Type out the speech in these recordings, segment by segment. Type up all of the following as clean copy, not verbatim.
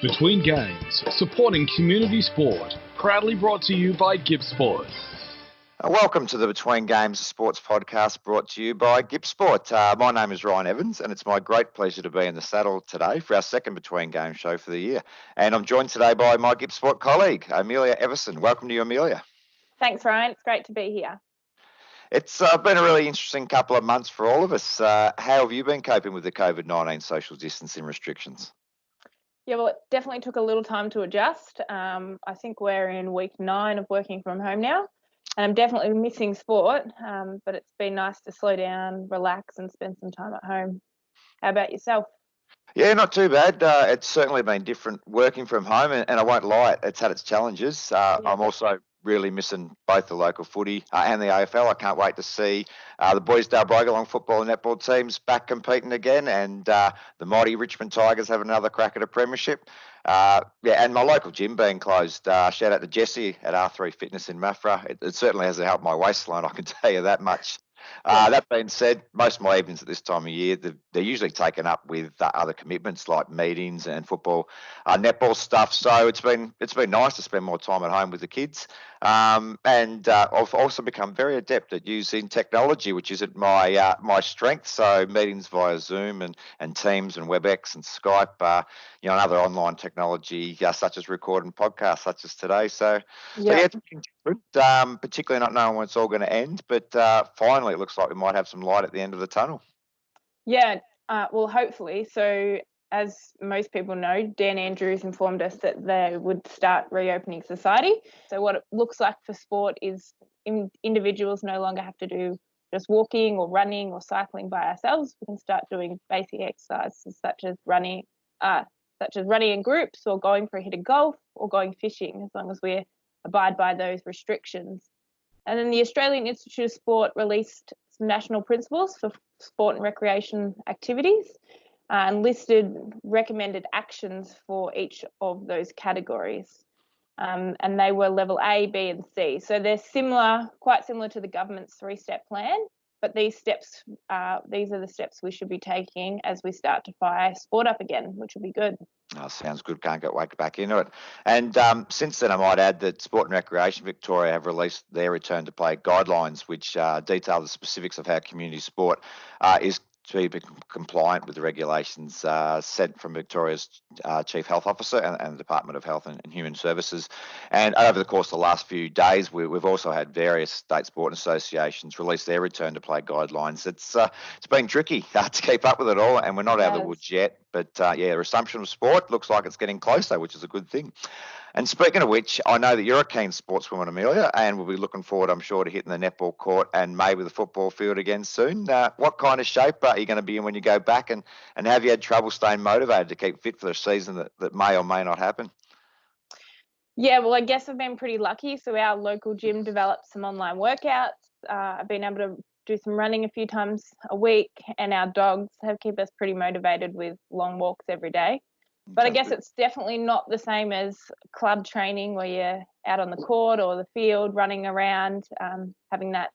Between Games, supporting community sport. Proudly brought to you by Gibbs Sport. Welcome to the Between Games Sports podcast brought to you by Gibbs Sport. My name is Ryan Evans and it's my great pleasure to be in the saddle today for our second Between Games show for the year. And I'm joined today by my Gibbs Sport colleague, Amelia Everson. Welcome to you, Amelia. Thanks, Ryan. It's great to be here. It's been a really interesting couple of months for all of us. How have you been coping with the COVID-19 social distancing restrictions? Yeah, well, it definitely took a little time to adjust. I think we're in week 9 of working from home now, and I'm definitely missing sport, but it's been nice to slow down, relax, and spend some time at home. How about yourself? Yeah, not too bad. It's certainly been different working from home, and I won't lie, it's had its challenges. I'm also really missing both the local footy and the AFL. I can't wait to see the Boys Dalbrogga football and netball teams back competing again, and the mighty Richmond Tigers have another crack at a premiership. And my local gym being closed. Shout out to Jesse at R3 Fitness in Maffra. It certainly hasn't helped my waistline, I can tell you that much. That being said, most of my evenings at this time of year, they're usually taken up with other commitments like meetings and football, netball stuff. So it's been nice to spend more time at home with the kids. And I've also become very adept at using technology, which isn't my strength. So meetings via Zoom and Teams and WebEx and Skype, and other online technology such as recording podcasts such as today. So it's been different, particularly not knowing when it's all going to end. But finally, it looks like we might have some light at the end of the tunnel. Yeah, well, hopefully. So as most people know, Dan Andrews informed us that they would start reopening society. So what it looks like for sport is individuals no longer have to do just walking or running or cycling by ourselves. We can start doing basic exercises such as running in groups or going for a hit of golf or going fishing, as long as we abide by those restrictions. And then the Australian Institute of Sport released some national principles for sport and recreation activities and listed recommended actions for each of those categories. And they were level A, B, and C. So they're quite similar to the government's 3-step plan. But these are the steps we should be taking as we start to fire sport up again, which will be good. Oh, sounds good. Can't wait back into it. And since then, I might add that Sport and Recreation Victoria have released their return to play guidelines, which detail the specifics of how community sport is to be compliant with the regulations set from Victoria's Chief Health Officer and the Department of Health and Human Services. And over the course of the last few days, we've also had various state sport associations release their return to play guidelines. It's been tricky to keep up with it all, and we're not out of the woods yet. But the resumption of sport looks like it's getting closer, which is a good thing. And speaking of which, I know that you're a keen sportswoman, Amelia, and we'll be looking forward, I'm sure, to hitting the netball court and maybe the football field again soon. What kind of shape are you going to be in when you go back, and have you had trouble staying motivated to keep fit for the season that may or may not happen? Yeah, well, I guess I've been pretty lucky. So our local gym developed some online workouts. I've been able to do some running a few times a week, and our dogs have kept us pretty motivated with long walks every day. But I guess it's definitely not the same as club training where you're out on the court or the field running around, having that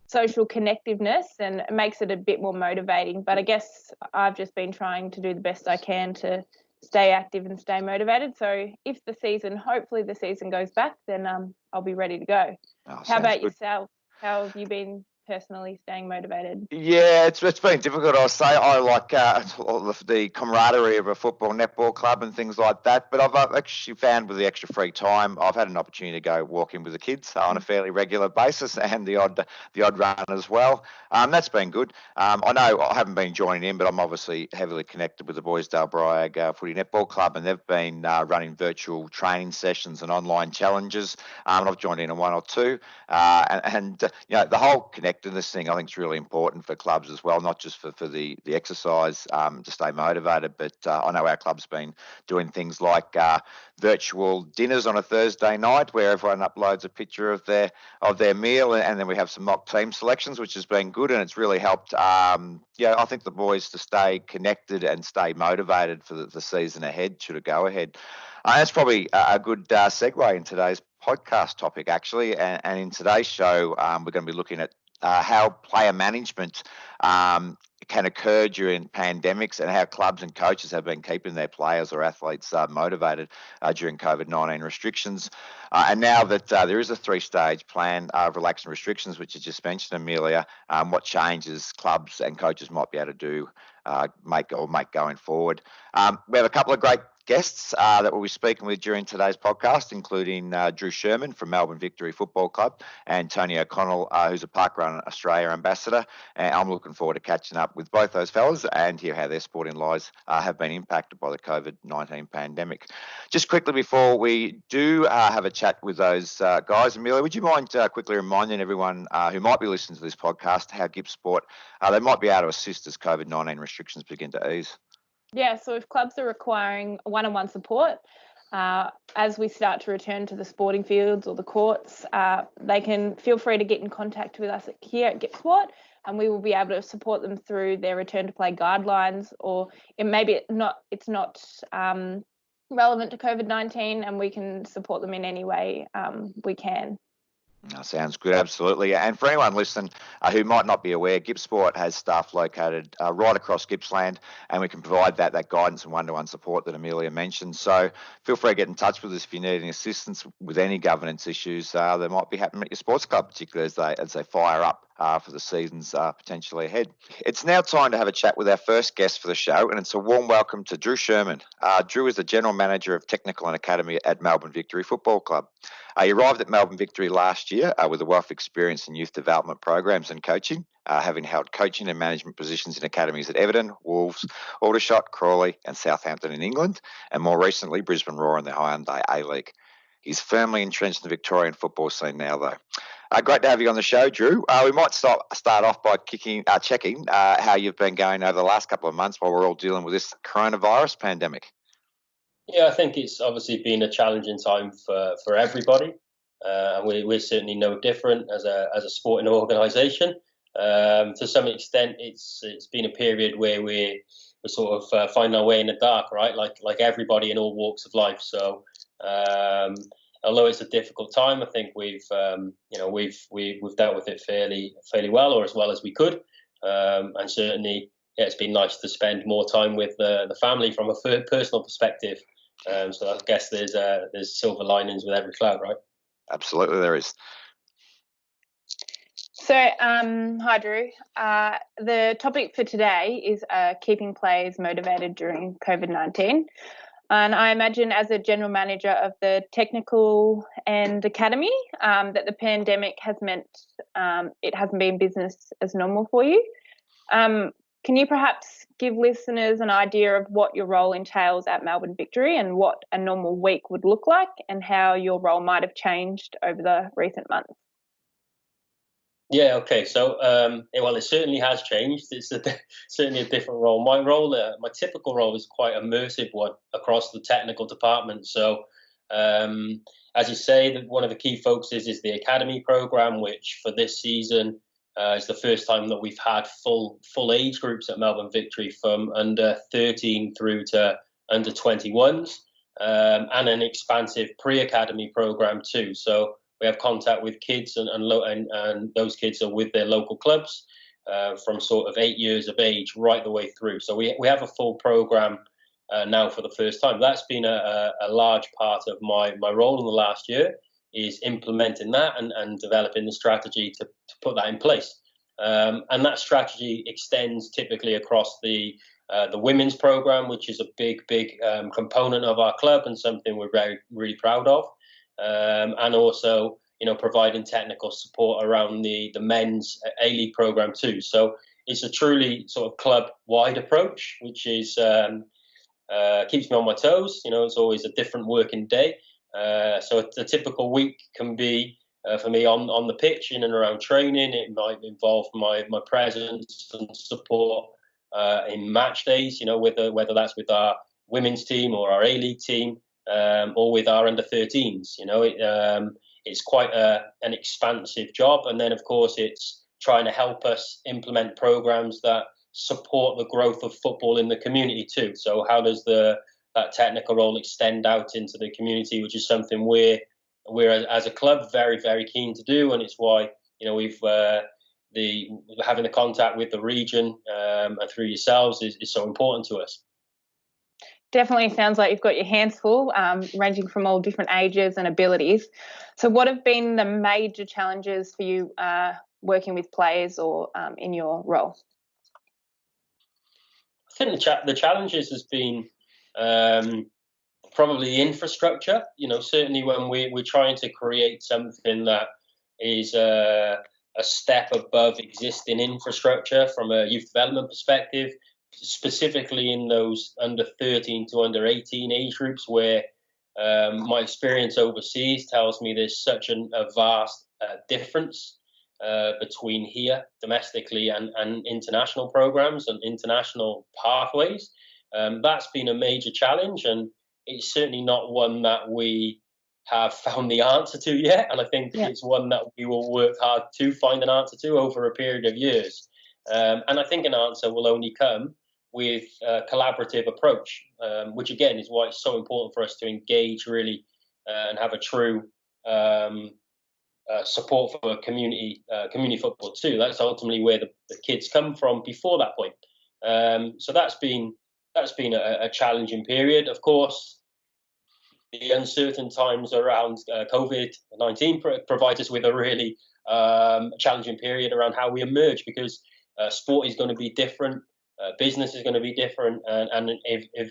social connectiveness, and it makes it a bit more motivating. But I guess I've just been trying to do the best I can to stay active and stay motivated. So if hopefully the season goes back, then I'll be ready to go. How about yourself? How have you been personally staying motivated? Yeah, it's been difficult. I'll say I like the camaraderie of a football netball club and things like that. But I've actually found with the extra free time, I've had an opportunity to go walking with the kids on a fairly regular basis, and the odd run as well. That's been good. I know I haven't been joining in, but I'm obviously heavily connected with the Boys Dalbrogga Footy Netball Club, and they've been running virtual training sessions and online challenges. And I've joined in on one or two, and the whole connectedness thing I think is really important for clubs as well, not just for the exercise to stay motivated, but I know our club's been doing things like virtual dinners on a Thursday night where everyone uploads a picture of their meal, and then we have some mock team selections, which has been good, and it's really helped I think the boys to stay connected and stay motivated for the season ahead, should it go ahead. That's probably a good segue in today's podcast topic, actually. And in today's show, we're going to be looking at how player management can occur during pandemics and how clubs and coaches have been keeping their players or athletes motivated during COVID-19 restrictions. And now that there is a 3-stage plan of relaxing restrictions, which you just mentioned, Amelia, what changes clubs and coaches might be able to do, make going forward. We have a couple of great guests that we'll be speaking with during today's podcast, including Drew Sherman from Melbourne Victory Football Club and Tony O'Connell, who's a Parkrun Australia ambassador. And I'm looking forward to catching up with both those fellas and hear how their sporting lives have been impacted by the COVID-19 pandemic. Just quickly before we do have a chat with those guys, Amelia, would you mind quickly reminding everyone who might be listening to this podcast how Gibbs Sport, they might be able to assist as COVID-19 restrictions begin to ease? Yeah, so if clubs are requiring one-on-one support, as we start to return to the sporting fields or the courts, they can feel free to get in contact with us here at Gibbs Sport, and we will be able to support them through their return to play guidelines, or it's not relevant to COVID-19, and we can support them in any way we can. Sounds good, absolutely. And for anyone listening who might not be aware, Gibbs Sport has staff located right across Gippsland, and we can provide that guidance and one-to-one support that Amelia mentioned. So feel free to get in touch with us if you need any assistance with any governance issues that might be happening at your sports club, particularly as they fire up for the seasons potentially ahead. It's now time to have a chat with our first guest for the show, and it's a warm welcome to Drew Sherman. Drew is the General Manager of Technical and Academy at Melbourne Victory Football Club. He arrived at Melbourne Victory last year with a wealth of experience in youth development programs and coaching, having held coaching and management positions in academies at Everton, Wolves, Aldershot, Crawley and Southampton in England, and more recently Brisbane Roar in the Hyundai A-League. He's firmly entrenched in the Victorian football scene now, though. Great to have you on the show, Drew. We might start off by checking how you've been going over the last couple of months while we're all dealing with this coronavirus pandemic. Yeah, I think it's obviously been a challenging time for everybody. We're certainly no different as a sporting organisation. To some extent, it's been a period where we're sort of finding our way in the dark, right? Like everybody in all walks of life. So although it's a difficult time, I think we've dealt with it fairly well, or as well as we could. And certainly, it's been nice to spend more time with the family from a personal perspective. So I guess there's silver linings with every cloud, right? Absolutely, there is. So, hi Drew. The topic for today is keeping players motivated during COVID-19. And I imagine as a general manager of the technical and academy that the pandemic has meant it hasn't been business as normal for you. Can you perhaps give listeners an idea of what your role entails at Melbourne Victory and what a normal week would look like and how your role might have changed over the recent months? Yeah, okay. So, it certainly has changed. It's certainly a different role. My role, my typical role is quite an immersive one across the technical department. So, as you say, one of the key focuses is the academy program, which for this season is the first time that we've had full age groups at Melbourne Victory, from under 13 through to under 21s, and an expansive pre-academy program too. So we have contact with kids, and those kids are with their local clubs from sort of 8 years of age right the way through. So we have a full program now for the first time. That's been a large part of my role in the last year, is implementing that and developing the strategy to put that in place. And that strategy extends typically across the women's program, which is a big component of our club and something we're really proud of. And also, providing technical support around the men's A-League program too. So it's a truly sort of club-wide approach, which is keeps me on my toes. It's always a different working day. So a typical week can be for me on the pitch, in and around training. It might involve my presence and support in match days, whether that's with our women's team or our A-League team, or with our under 13s. It's quite an expansive job. And then, of course, it's trying to help us implement programs that support the growth of football in the community too. So how does that technical role extend out into the community, which is something we're as a club very, very keen to do. And it's why, we've the having the contact with the region and through yourselves is so important to us. Definitely sounds like you've got your hands full, ranging from all different ages and abilities. So what have been the major challenges for you working with players or in your role? I think the challenges has been probably the infrastructure. Certainly when we're trying to create something that is a step above existing infrastructure from a youth development perspective, specifically in those under 13 to under 18 age groups, where my experience overseas tells me there's such a vast difference between here domestically and international programs and international pathways. That's been a major challenge, and it's certainly not one that we have found the answer to yet. And I think it's one that we will work hard to find an answer to over a period of years. And I think an answer will only come with a collaborative approach, which again is why it's so important for us to engage really and have a true support for community football too. That's ultimately where the kids come from before that point. So that's been a challenging period. Of course, the uncertain times around COVID-19 provide us with a really challenging period around how we emerge, because sport is going to be different, business is going to be different, and if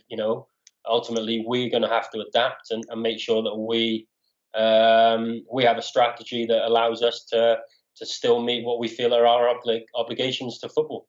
ultimately we're going to have to adapt and make sure that we have a strategy that allows us to still meet what we feel are our obligations to football.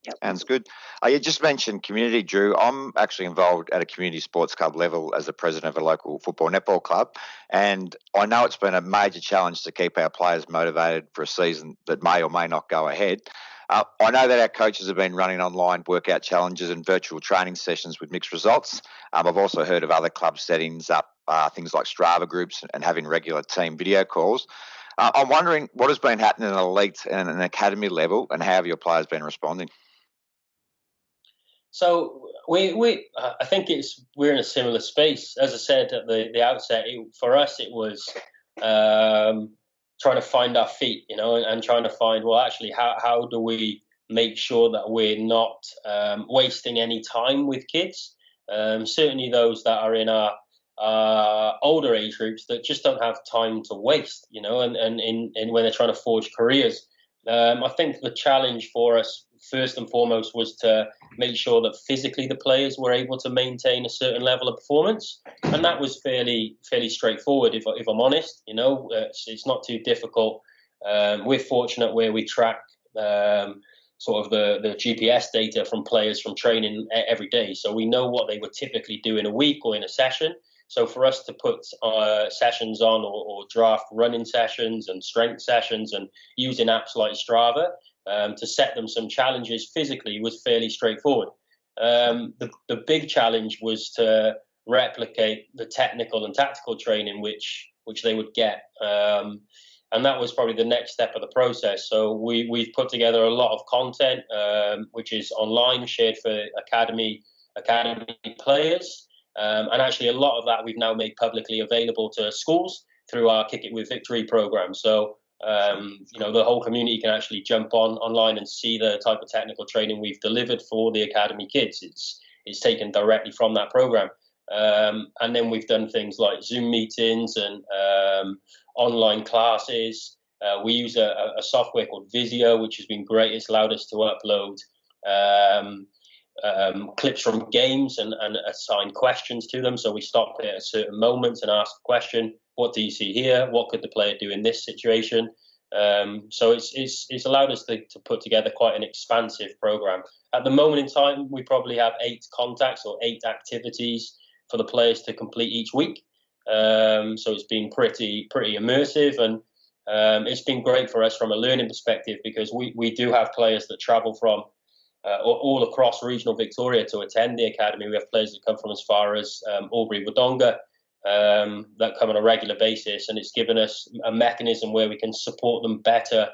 Yep. Sounds good. You just mentioned community, Drew. I'm actually involved at a community sports club level as the president of a local football netball club, and I know it's been a major challenge to keep our players motivated for a season that may or may not go ahead. I know that our coaches have been running online workout challenges and virtual training sessions with mixed results. I've also heard of other club settings up things like Strava groups and having regular team video calls. I'm wondering what has been happening at elite and an academy level, and how have your players been responding? So I think we're in a similar space. As I said at the outset, for us it was trying to find our feet, and trying to find, well, actually, how do we make sure that we're not wasting any time with kids? Certainly those that are in our older age groups that just don't have time to waste, and when they're trying to forge careers. I think the challenge for us, first and foremost, was to make sure that physically the players were able to maintain a certain level of performance, and that was fairly straightforward. If I'm honest, it's not too difficult. We're fortunate where we track sort of the GPS data from players from training every day, so we know what they would typically do in a week or in a session. So for us to put sessions on or draft running sessions and strength sessions and using apps like Strava to set them some challenges physically was fairly straightforward. The big challenge was to replicate the technical and tactical training which they would get. And that was probably the next step of the process. So we've put together a lot of content which is online, shared for academy players. And actually, a lot of that we've now made publicly available to schools through our Kick It With Victory program. So, the whole community can actually jump online and see the type of technical training we've delivered for the academy kids. It's taken directly from that program. And then we've done things like Zoom meetings and online classes. We use a software called Visio, which has been great. It's allowed us to upload clips from games and assign questions to them. So we stop at certain moments and ask a question: what do you see here? What could the player do in this situation? So it's allowed us to put together quite an expansive program. At the moment in time, we probably have 8 contacts or 8 activities for the players to complete each week. So it's been pretty immersive, and it's been great for us from a learning perspective, because we do have players that travel from all across regional Victoria to attend the academy. We have players that come from as far as Albury-Wodonga that come on a regular basis, and it's given us a mechanism where we can support them better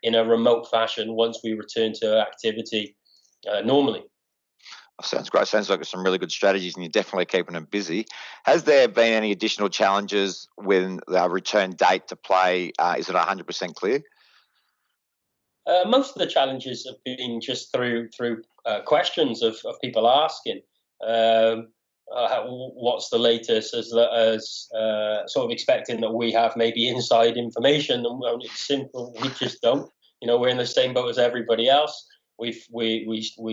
in a remote fashion once we return to activity normally. Sounds great. Sounds like some really good strategies, and you're definitely keeping them busy. Has there been any additional challenges when the return date to play? Is it 100% clear? Most of the challenges have been just through questions of people asking. What's the latest, as sort of expecting that we have maybe inside information, and it's simple, we just don't. We're in the same boat as everybody else. We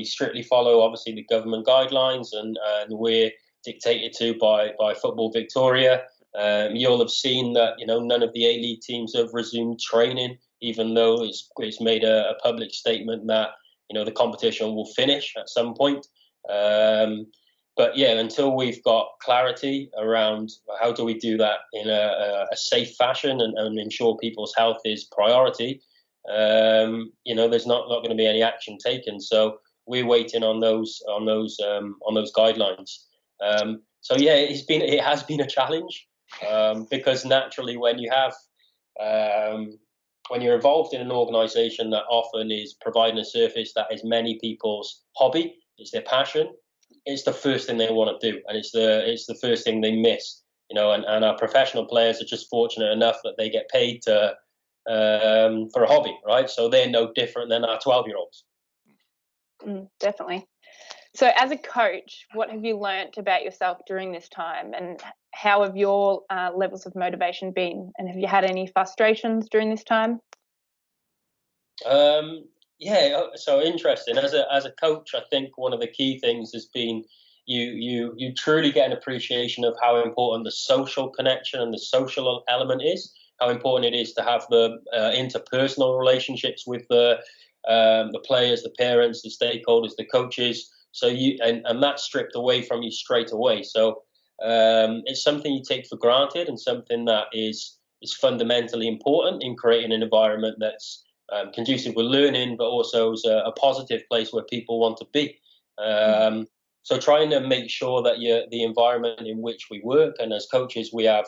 strictly follow, obviously, the government guidelines, and we're dictated to by Football Victoria. You'll have seen that none of the A-League teams have resumed training, even though it's made a public statement that the competition will finish at some point. But yeah, until we've got clarity around how do we do that in a safe fashion and ensure people's health is priority, there's not going to be any action taken. So we're waiting on those guidelines. So yeah, it has been a challenge, because naturally when you're involved in an organisation that often is providing a service that is many people's hobby, it's their passion, it's the first thing they want to do, and it's the first thing they miss. And our professional players are just fortunate enough that they get paid for a hobby, right? So they're no different than our 12-year-olds. Definitely. So as a coach, what have you learnt about yourself during this time, and how have your levels of motivation been? And have you had any frustrations during this time? Yeah, so interesting. As a coach, I think one of the key things has been you truly get an appreciation of how important the social connection and the social element is. How important it is to have the interpersonal relationships with the players, the parents, the stakeholders, the coaches. So and that's stripped away from you straight away. So it's something you take for granted, and something that is fundamentally important in creating an environment that's conducive with learning, but also is a positive place where people want to be. So trying to make sure that the environment in which we work, and as coaches we're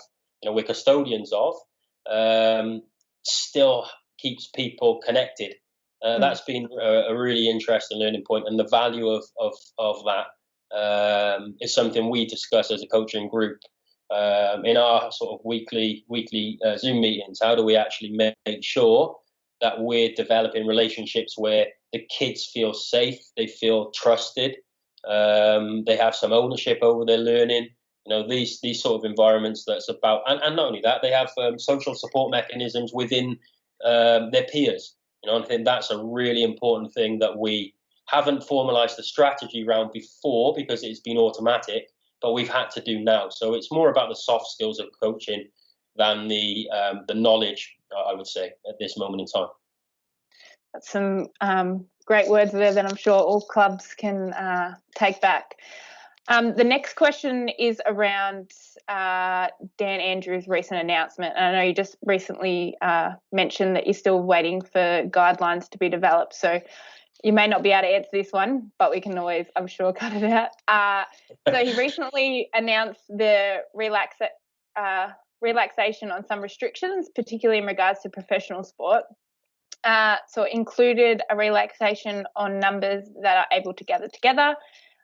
custodians of, still keeps people connected. That's been a really interesting learning point, and the value of that is something we discuss as a coaching group in our sort of weekly Zoom meetings. How do we actually make sure that we're developing relationships where the kids feel safe, they feel trusted, they have some ownership over their learning? These sort of environments that's about, and not only that, they have social support mechanisms within their peers. I think that's a really important thing that we haven't formalized the strategy around before, because it's been automatic, but we've had to do now. So it's more about the soft skills of coaching than the knowledge, I would say, at this moment in time. That's some great words there that I'm sure all clubs can take back. The next question is around Dan Andrews' recent announcement. And I know you just recently mentioned that you're still waiting for guidelines to be developed. So you may not be able to answer this one, but we can always, I'm sure, cut it out. So he recently announced the relaxation on some restrictions, particularly in regards to professional sport. So it included a relaxation on numbers that are able to gather together,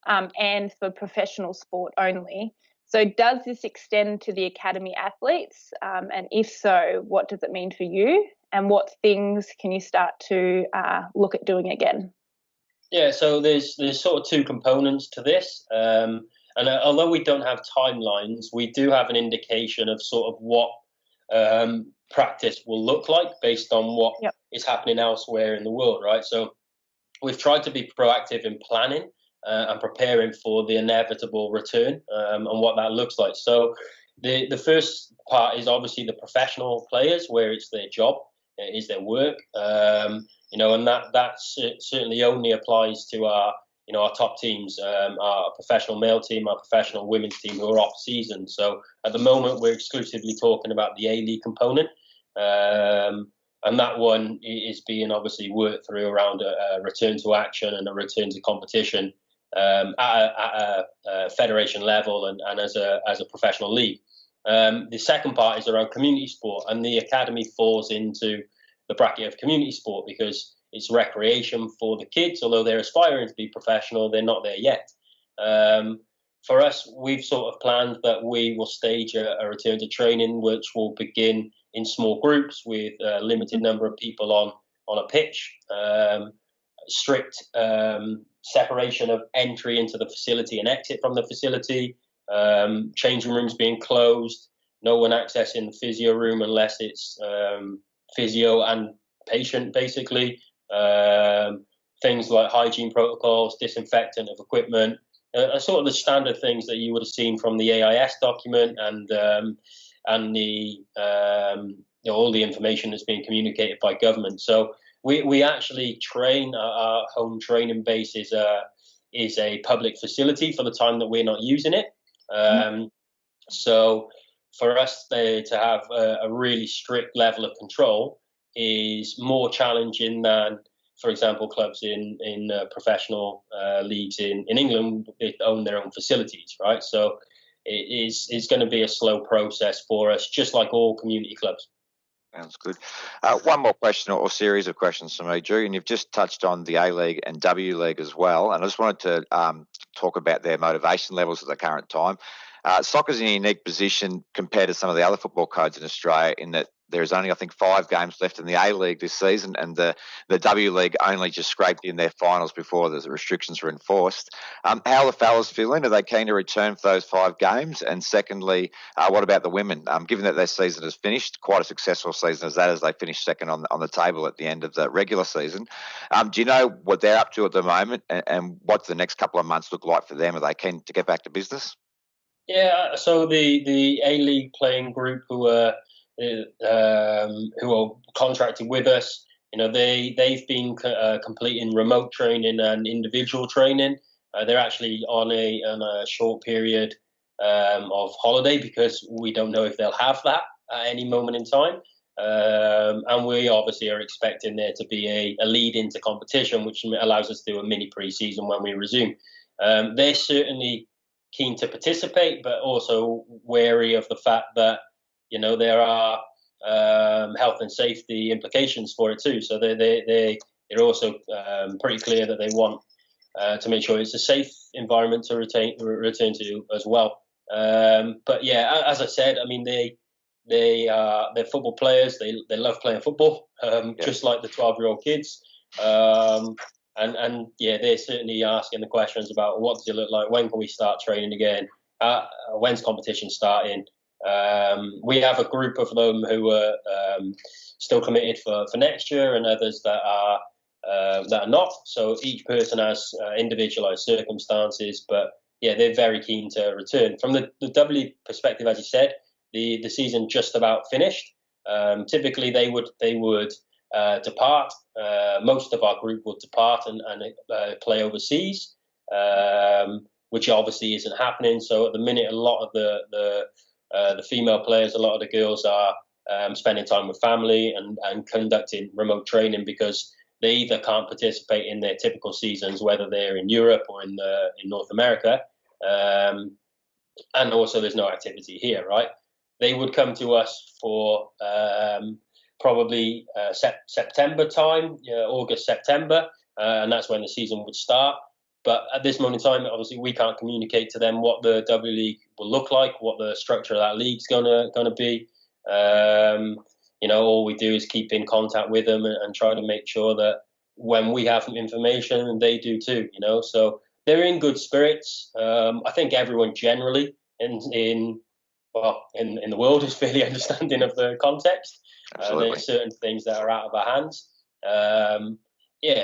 and for professional sport only. So does this extend to the academy athletes? And if so, what does it mean for you? And what things can you start to look at doing again? Yeah, so there's sort of two components to this. And although we don't have timelines, we do have an indication of sort of what practice will look like based on what is happening elsewhere in the world, right? So we've tried to be proactive in planning and preparing for the inevitable return, and what that looks like. So the first part is obviously the professional players, where it's their job, it is their work, and that certainly only applies to our top teams, our professional male team, our professional women's team, who are off season. So at the moment, we're exclusively talking about the A-League component, and that one is being obviously worked through around a return to action and a return to competition at a federation level and as a professional league. The second part is around community sport, and the academy falls into the bracket of community sport because it's recreation for the kids. Although they're aspiring to be professional, they're not there yet. For us, we've sort of planned that we will stage a return to training, which will begin in small groups with a limited number of people on a pitch. Strict separation of entry into the facility and exit from the facility. Changing rooms being closed. No one accessing the physio room unless it's physio and patient, basically. Things like hygiene protocols, disinfectant of equipment, sort of the standard things that you would have seen from the AIS document and the all the information that's being communicated by government. So we actually train. Our home training base is a public facility for the time that we're not using it. So for us to have a really strict level of control is more challenging than, for example, clubs in professional leagues in England. They own their own facilities, right? So it's going to be a slow process for us, just like all community clubs. Sounds good. One more question or series of questions for me, Drew, and you've just touched on the A-League and W League as well, and I just wanted to talk about their motivation levels at the current time. Soccer's in a unique position compared to some of the other football codes in Australia in that there's only, I think, 5 games left in the A-League this season, and the W League only just scraped in their finals before the restrictions were enforced. How are the fellas feeling? Are they keen to return for those 5 games? And secondly, what about the women? Given that their season has finished, quite a successful season as that, as they finished second on the table at the end of the regular season. Do you know what they're up to at the moment, and what the next couple of months look like for them? Are they keen to get back to business? Yeah, so the A-League playing group who are contracted with us, they've been completing remote training and individual training. They're actually on a short period of holiday because we don't know if they'll have that at any moment in time. And we obviously are expecting there to be a lead into competition, which allows us to do a mini pre-season when we resume. They're certainly keen to participate, but also wary of the fact that there are health and safety implications for it too. So they're also pretty clear that they want to make sure it's a safe environment to return to as well. But yeah, as I said, I mean they're football players. They love playing football, just like the 12-year-old kids. And yeah, they're certainly asking the questions about what does it look like, when can we start training again, when's competition starting. We have a group of them who are still committed for next year, and others that are not. So each person has individualized circumstances, but yeah, they're very keen to return. From the W perspective, as you said, the season just about finished. Typically, they would depart. Most of our group would depart and play overseas, which obviously isn't happening. So at the minute, a lot of the female players, a lot of the girls are spending time with family and conducting remote training because they either can't participate in their typical seasons, whether they're in Europe or in North America, and also there's no activity here, right? They would come to us for probably September time, August, September, and that's when the season would start. But at this moment in time, obviously, we can't communicate to them what the W League will look like, what the structure of that league's gonna be. All we do is keep in contact with them and try to make sure that when we have information, they do too. So they're in good spirits. I think everyone generally in the world is fairly understanding of the context. There's certain things that are out of our hands.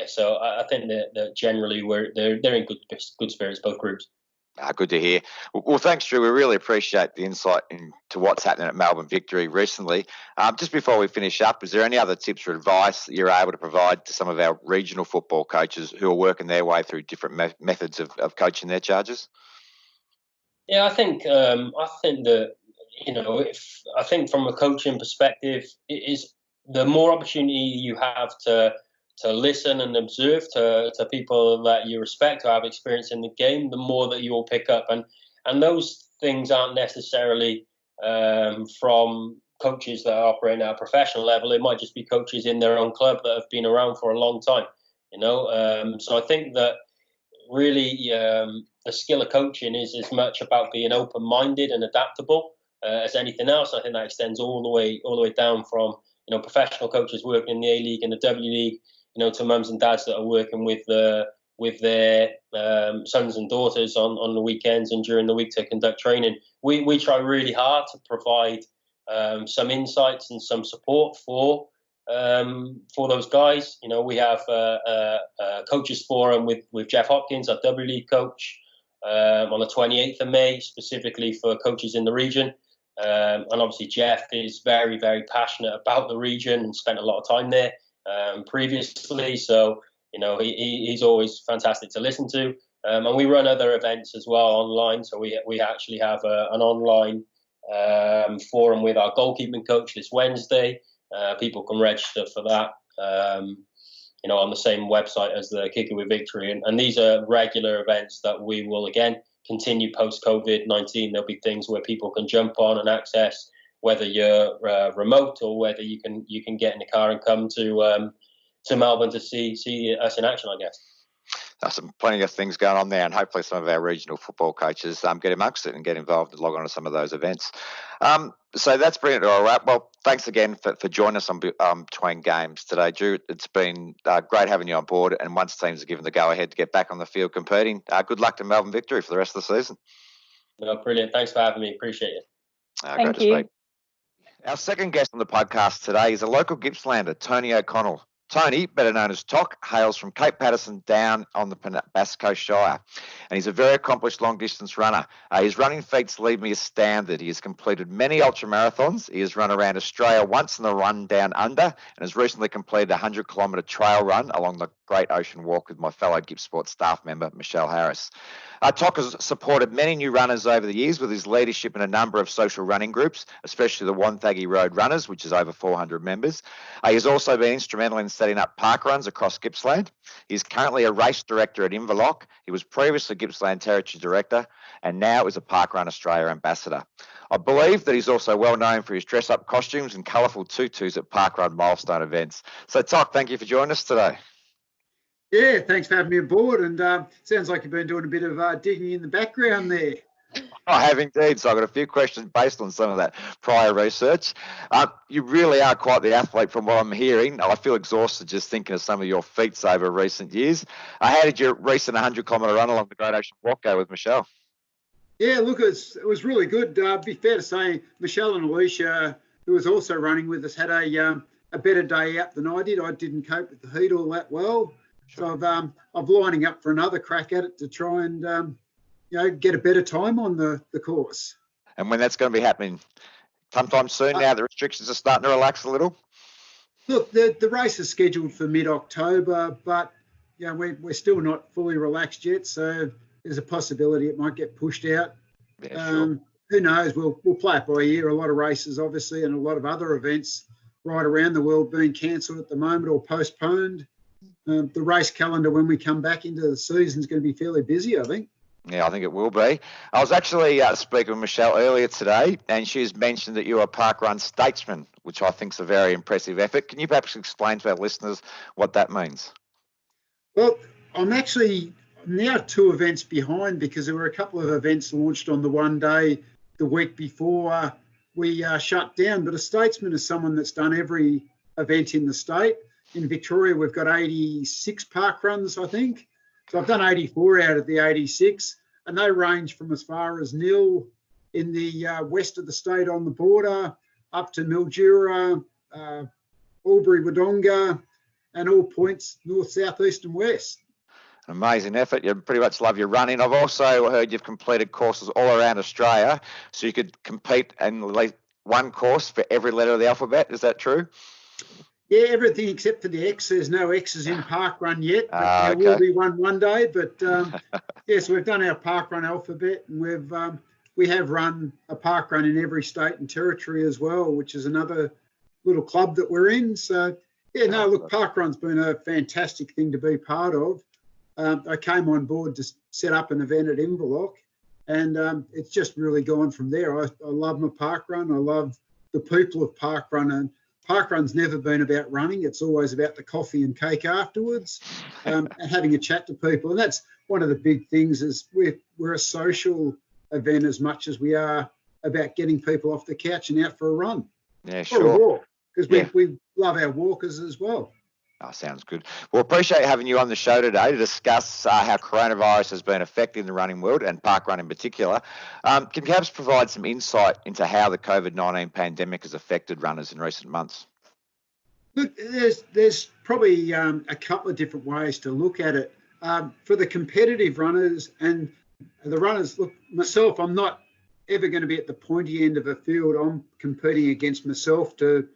So I think that generally they're in good spirits, both groups. Good to hear. Well, thanks, Drew. We really appreciate the insight into what's happening at Melbourne Victory recently. Just before we finish up, is there any other tips or advice that you're able to provide to some of our regional football coaches who are working their way through different methods of coaching their charges? Yeah, I think that I think from a coaching perspective, it is the more opportunity you have to listen and observe to people that you respect, who have experience in the game, the more that you'll pick up. And those things aren't necessarily from coaches that are operating at a professional level. It might just be coaches in their own club that have been around for a long time, So I think that really the skill of coaching is as much about being open-minded and adaptable as anything else. I think that extends all the way down from professional coaches working in the A-League and the W-League, to mums and dads that are working with their sons and daughters on the weekends and during the week to conduct training. We try really hard to provide some insights and some support for those guys. We have a coaches forum with Jeff Hopkins, our W League coach, on the 28th of May, specifically for coaches in the region. And obviously Jeff is very, very passionate about the region and spent a lot of time there previously. So, he's always fantastic to listen to. And we run other events as well online. So we actually have an online forum with our goalkeeping coach this Wednesday. People can register for that, on the same website as the Kicking with Victory. And these are regular events that we will, again, continue post-COVID-19. There'll be things where people can jump on and access, whether you're remote or whether you can get in the car and come to Melbourne to see us in action, I guess. There's plenty of things going on there, and hopefully some of our regional football coaches get amongst it and get involved and log on to some of those events. So that's brilliant. All right. Well, thanks again for joining us on Between Games today, Drew. It's been great having you on board, and once teams are given the go-ahead to get back on the field competing, good luck to Melbourne Victory for the rest of the season. No, brilliant. Thanks for having me. Appreciate it. Thank you. Our second guest on the podcast today is a local Gippslander, Tony O'Connell. Tony, better known as Toc, hails from Cape Patterson down on the Bass Coast Shire, and he's a very accomplished long-distance runner. His running feats leave me astounded. He has completed many ultramarathons. He has run around Australia once in the Run Down Under and has recently completed a 100-kilometre trail run along the Great Ocean Walk with my fellow Gippsport staff member, Michelle Harris. Toc has supported many new runners over the years with his leadership in a number of social running groups, especially the Wonthaggi Road Runners, which is over 400 members. He has also been instrumental in setting up park runs across Gippsland. He's currently a race director at Inverloch. He was previously Gippsland Territory Director and now is a Parkrun Australia Ambassador. I believe that he's also well known for his dress-up costumes and colourful tutus at parkrun milestone events. So, Toc, thank you for joining us today. Yeah, thanks for having me aboard. And sounds like you've been doing a bit of digging in the background there. I have indeed. So I've got a few questions based on some of that prior research. You really are quite the athlete from what I'm hearing. I feel exhausted just thinking of some of your feats over recent years. How did your recent 100-kilometre run along the Great Ocean Walk go with Michelle? Yeah, look, it was really good. Be fair to say, Michelle and Alicia, who was also running with us, had a better day out than I did. I didn't cope with the heat all that well. So I'm lining up for another crack at it to try and get a better time on the course. And when that's going to be happening? Sometime soon now the restrictions are starting to relax a little? Look, the race is scheduled for mid-October, but we're still not fully relaxed yet, so there's a possibility it might get pushed out. Yeah, sure. Who knows? We'll play it by ear. A lot of races, obviously, and a lot of other events right around the world being cancelled at the moment or postponed. The race calendar when we come back into the season is going to be fairly busy, I think. Yeah, I think it will be. I was actually speaking with Michelle earlier today, and she's mentioned that you're a parkrun statesman, which I think is a very impressive effort. Can you perhaps explain to our listeners what that means? Well, I'm now 2 events behind because there were a couple of events launched on the one day the week before we shut down. But a statesman is someone that's done every event in the state. In Victoria, we've got 86 park runs, I think. So I've done 84 out of the 86, and they range from as far as Nil in the west of the state on the border, up to Mildura, Albury, Wodonga, and all points north, south, east and west. Amazing effort. You pretty much love your running. I've also heard you've completed courses all around Australia, so you could compete in at least one course for every letter of the alphabet. Is that true? Yeah, everything except for the X. There's no X's in parkrun yet, but there okay. will be one day. But yes, we've done our parkrun alphabet, and we have run a parkrun in every state and territory as well, which is another little club that we're in. So yeah, no, look, parkrun's been a fantastic thing to be part of. I came on board to set up an event at Inverloch, and it's just really gone from there. I love my parkrun. I love the people of parkrun, and parkrun's never been about running. It's always about the coffee and cake afterwards, and having a chat to people. And that's one of the big things is we're a social event as much as we are about getting people off the couch and out for a run. Yeah, sure. because we love our walkers as well. Oh, sounds good. Well, appreciate having you on the show today to discuss how coronavirus has been affecting the running world and parkrun in particular. Can you perhaps provide some insight into how the COVID-19 pandemic has affected runners in recent months? Look, there's probably a couple of different ways to look at it. For the competitive runners and the runners, look, myself, I'm not ever going to be at the pointy end of a field. I'm competing against myself to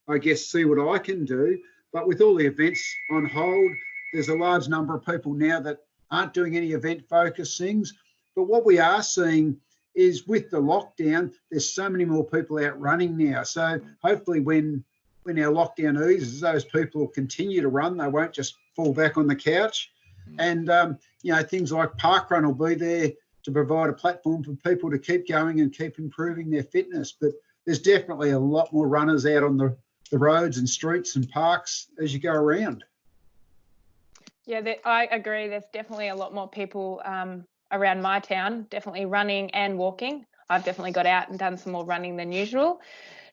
I guess, see what I can do. But with all the events on hold, there's a large number of people now that aren't doing any event-focused things. But what we are seeing is with the lockdown, there's so many more people out running now. So hopefully when our lockdown eases, those people will continue to run. They won't just fall back on the couch. And, things like Parkrun will be there to provide a platform for people to keep going and keep improving their fitness. But there's definitely a lot more runners out on the roads and streets and parks as you go around. Yeah, I agree. There's definitely a lot more people around my town, definitely running and walking. I've definitely got out and done some more running than usual.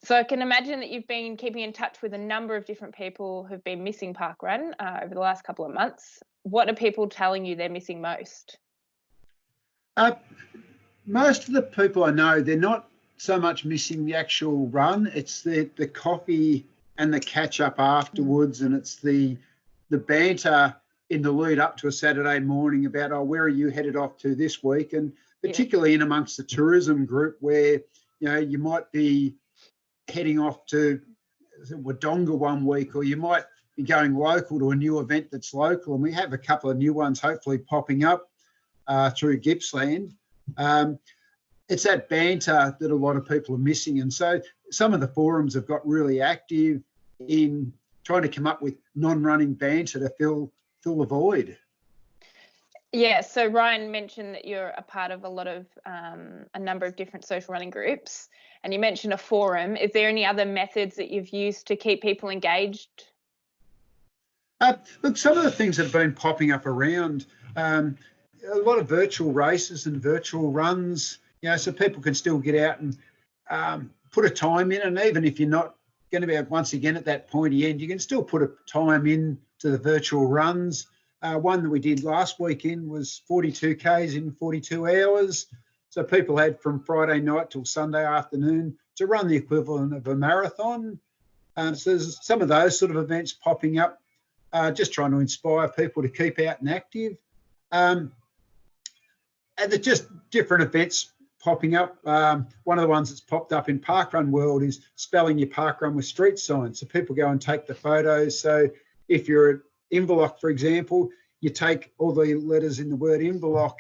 So I can imagine that you've been keeping in touch with a number of different people who've been missing parkrun over the last couple of months. What are people telling you they're missing most? Most of the people I know, they're not so much missing the actual run. It's the coffee and the catch up afterwards, and it's the banter in the lead up to a Saturday morning about, oh, where are you headed off to this week? And particularly in amongst the tourism group where, you might be heading off to Wodonga one week, or you might be going local to a new event that's local. And we have a couple of new ones hopefully popping up through Gippsland. It's that banter that a lot of people are missing. And so some of the forums have got really active in trying to come up with non-running banter to fill the void. Yeah, so Ryan mentioned that you're a part of a number of different social running groups, and you mentioned a forum. Is there any other methods that you've used to keep people engaged? Look, some of the things that have been popping up around, a lot of virtual races and virtual runs, so people can still get out and put a time in. And even if you're not going to be once again at that pointy end, you can still put a time in to the virtual runs. One that we did last weekend was 42 Ks in 42 hours. So people had from Friday night till Sunday afternoon to run the equivalent of a marathon. So there's some of those sort of events popping up, just trying to inspire people to keep out and active. And they're just different events popping up. One of the ones that's popped up in Parkrun World is spelling your parkrun with street signs. So people go and take the photos. So if you're at Inverloch, for example, you take all the letters in the word Inverloch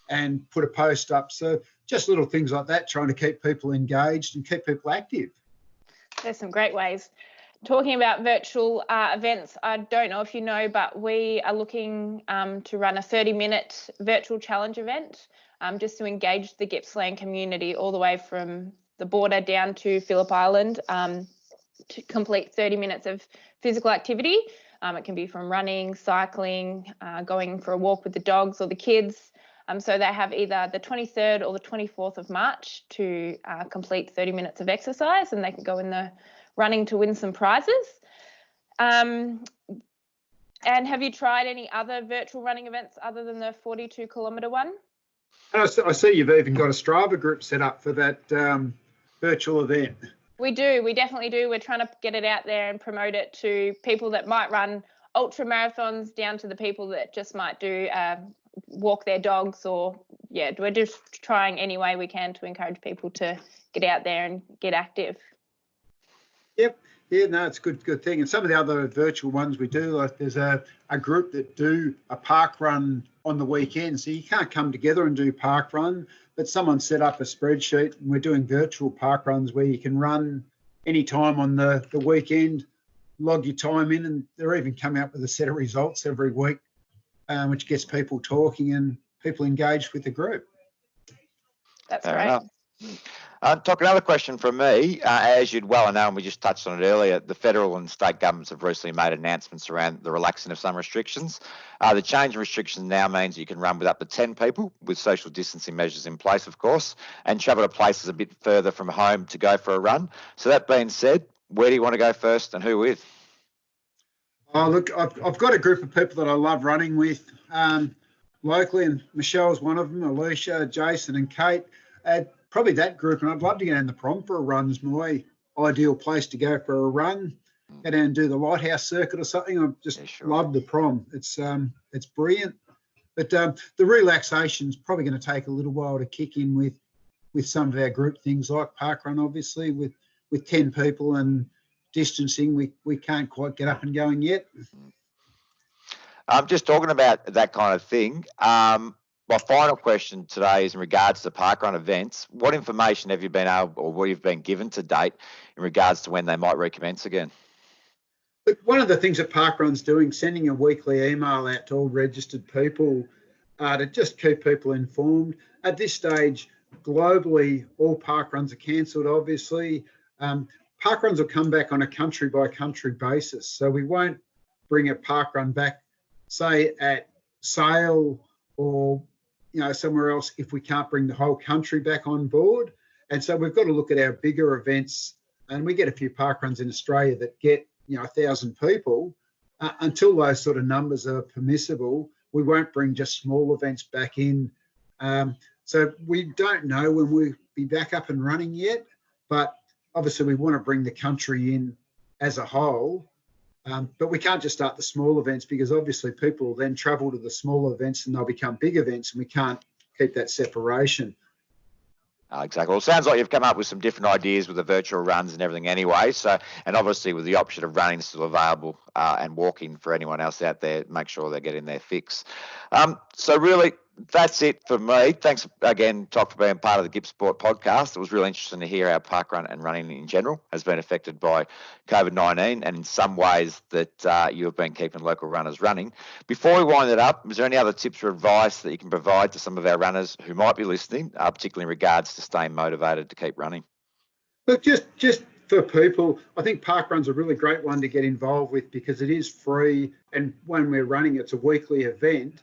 and put a post up. So just little things like that, trying to keep people engaged and keep people active. There's some great ways. Talking about virtual events, I don't know if you know, but we are looking to run a 30-minute virtual challenge event just to engage the Gippsland community all the way from the border down to Phillip Island to complete 30 minutes of physical activity. It can be from running, cycling, going for a walk with the dogs or the kids. So they have either the 23rd or the 24th of March to complete 30 minutes of exercise, and they can go in the running to win some prizes. And have you tried any other virtual running events other than the 42-kilometre one? I see you've even got a Strava group set up for that virtual event. We do. We definitely do. We're trying to get it out there and promote it to people that might run ultra marathons down to the people that just might do walk their dogs or, we're just trying any way we can to encourage people to get out there and get active. Yep. Yeah, no, it's a good thing. And some of the other virtual ones we do, like there's a group that do a park run on the weekend. So you can't come together and do park run, but someone set up a spreadsheet and we're doing virtual park runs where you can run any time on the weekend, log your time in, and they're even coming up with a set of results every week, which gets people talking and people engaged with the group. That's right. Talk, another question from me. As you'd well know, and we just touched on it earlier, the federal and state governments have recently made announcements around the relaxing of some restrictions. The change in restrictions now means you can run with up to 10 people with social distancing measures in place, of course, and travel to places a bit further from home to go for a run. So that being said, where do you want to go first and who with? Oh, look, I've got a group of people that I love running with locally, and Michelle's one of them, Alicia, Jason and Kate. Probably that group, and I'd love to go down the Prom for a run. Is my ideal place to go for a run. Go down and do the Lighthouse Circuit or something. I just love the Prom. It's brilliant. But the relaxation's probably going to take a little while to kick in with some of our group things like parkrun, obviously, with 10 people and distancing. We can't quite get up and going yet. Just talking about that kind of thing, my final question today is in regards to parkrun events. What information have you been able, or what you've been given to date in regards to when they might recommence again? Look, one of the things that Parkrun's doing, sending a weekly email out to all registered people to just keep people informed. At this stage, globally, all parkruns are cancelled, obviously. Parkruns will come back on a country-by-country basis. So we won't bring a parkrun back, say, at Sale or somewhere else if we can't bring the whole country back on board. And so we've got to look at our bigger events, and we get a few parkruns in Australia that get 1,000 people. Until those sort of numbers are permissible, we won't bring just small events back in. So we don't know when we'll be back up and running yet, but obviously we want to bring the country in as a whole. But we can't just start the small events, because obviously people will then travel to the small events and they'll become big events, and we can't keep that separation. Exactly. Well, it sounds like you've come up with some different ideas with the virtual runs and everything anyway. So, and obviously with the option of running still available and walking for anyone else out there, make sure they're getting their fix. So really, that's it for me. Thanks again, Toc, for being part of the GIP Sport podcast. It was really interesting to hear how parkrun and running in general has been affected by COVID-19, and in some ways that you have been keeping local runners running. Before we wind it up, is there any other tips or advice that you can provide to some of our runners who might be listening, particularly in regards to staying motivated to keep running? Look, just for people, I think parkrun's a really great one to get involved with, because it is free, and when we're running, it's a weekly event.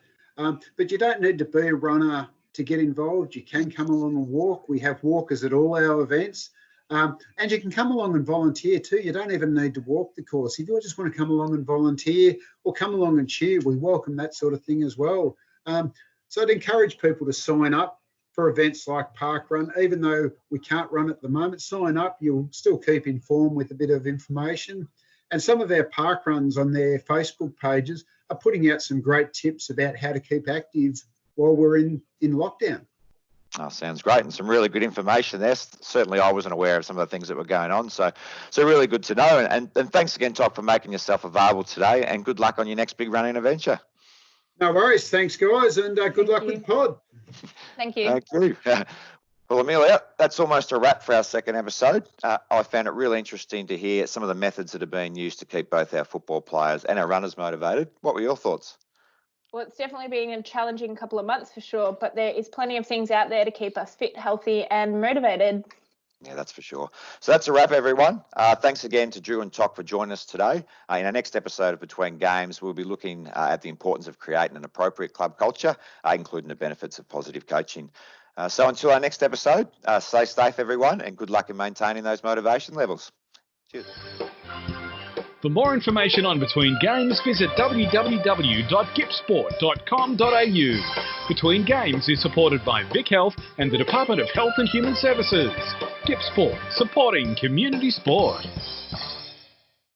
But you don't need to be a runner to get involved. You can come along and walk. We have walkers at all our events. And you can come along and volunteer too. You don't even need to walk the course. If you just want to come along and volunteer or come along and cheer, we welcome that sort of thing as well. So I'd encourage people to sign up for events like parkrun. Even though we can't run at the moment, sign up. You'll still keep informed with a bit of information. And some of our parkruns on their Facebook pages are putting out some great tips about how to keep active while we're in lockdown. Oh, sounds great, and some really good information there. Certainly I wasn't aware of some of the things that were going on, so really good to know. And thanks again, Toc, for making yourself available today, and good luck on your next big running adventure. No worries. Thanks, guys, and good luck with the pod. Thank you. Thank you. Well, Amelia, that's almost a wrap for our second episode. I found it really interesting to hear some of the methods that are being used to keep both our football players and our runners motivated. What were your thoughts? Well, it's definitely been a challenging couple of months for sure, but there is plenty of things out there to keep us fit, healthy and motivated. Yeah, that's for sure. So that's a wrap, everyone. Thanks again to Drew and Toc for joining us today. In our next episode of Between Games, we'll be looking at the importance of creating an appropriate club culture, including the benefits of positive coaching. So until our next episode, stay safe, everyone, and good luck in maintaining those motivation levels. Cheers. For more information on Between Games, visit www.gipsport.com.au. Between Games is supported by Vic Health and the Department of Health and Human Services. GIP Sport, supporting community sport.